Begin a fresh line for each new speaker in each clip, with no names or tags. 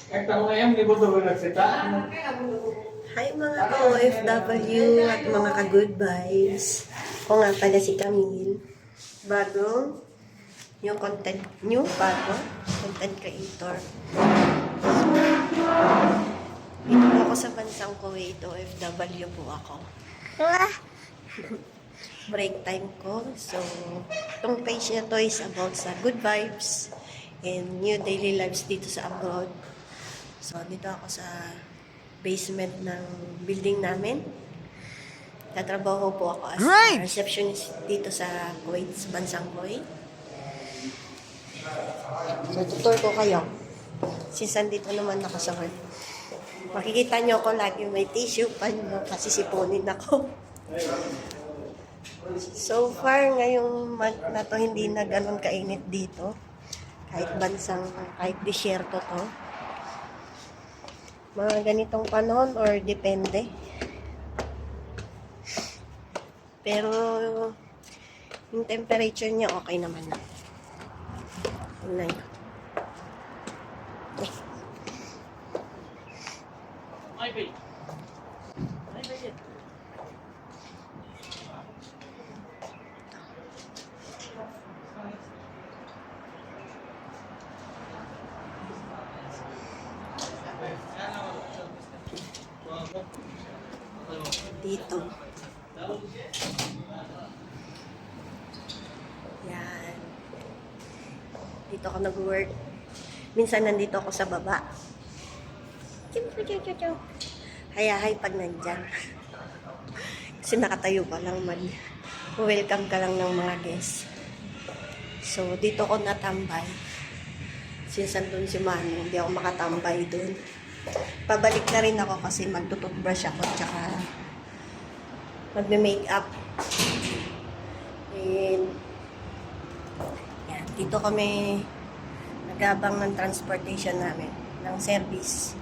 Hi mga ka-OFW at mga ka-good vibes. Ako nga pala si Camille. Content creator. Dito po ako sa bansang Kuwait, OFW po ako. Break time ko. So, itong page na to is about sa good vibes and new daily lives dito sa abroad. So, dito ako sa basement ng building namin. Tatrabaho po ako as a receptionist dito sa Kuwait, sa bansang Kuwait. So, tutor ko kayo. Since andito naman ako sa work. Makikita nyo ako lagi may tissue pa nyo kasi sipunin ako. So far, ngayong month na to, hindi na ganun kainit dito. Kahit disyerto to. Mga ganitong panahon or depende. Pero yung temperature niya okay naman na. Tingnan nyo. Dito. Yan. Dito ako nag-work. Minsan nandito ako sa baba. Hayahay pag nandyan. Kasi nakatayo pa lang welcome ka lang ng mga guests. So, dito ko natambay. Since andun si Manu, hindi ako makatambay dun. Pabalik na rin ako kasi magtututbrush ako tsaka magme-makeup. And yan, dito kami nagabang ng transportation namin, ng service.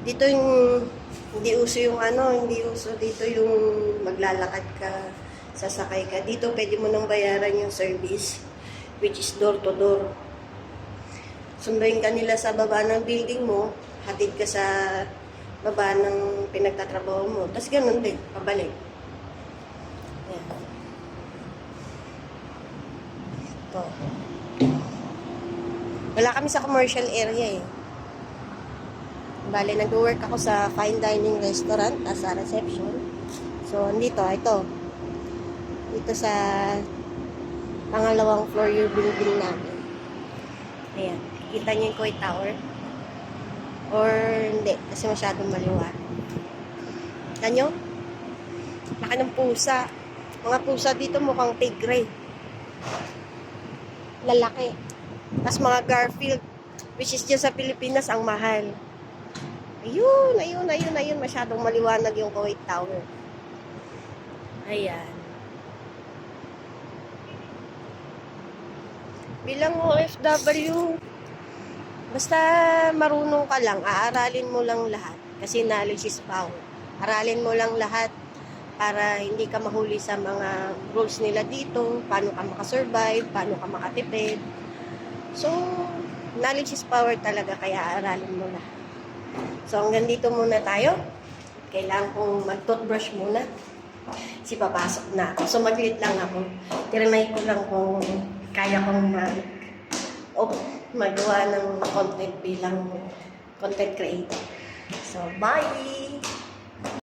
Dito yung hindi uso dito yung maglalakad ka, sasakay ka. Dito pwede mo nang bayaran yung service, which is door to door. Sunduin ka nila sa baba ng building mo, hatid ka sa baba ng pinagtatrabaho mo. Tapos ganun din, pabalik. Ayan. Ito. Wala kami sa commercial area eh. Bale, nag-work ako sa fine dining restaurant as a reception. So, ito. Dito sa pangalawang floor yung building namin. Ayan. Kita niyo yung Kuwait Tower? Or hindi, kasi masyadong maliwanag. Kita nyo? Laki ng pusa. Mga pusa dito mukhang tigre. Lalaki. Tapos mga Garfield, which is dyan sa Pilipinas, ang mahal. Ayun. Masyadong maliwanag yung Kuwait Tower. Ayan. Bilang OFW, basta marunong ka lang, aaralin mo lang lahat. Kasi knowledge is power. Aralin mo lang lahat para hindi ka mahuli sa mga rules nila dito, paano ka makasurvive, paano ka makatipid. So, knowledge is power talaga, kaya aralin mo lahat. So, hanggang dito muna tayo. Kailangan kong mag-toothbrush muna. Kasi papasok na ako. So, mag-lit lang ako. Tirinay ko lang kung kaya kong magawa ng content bilang content creator. So, bye!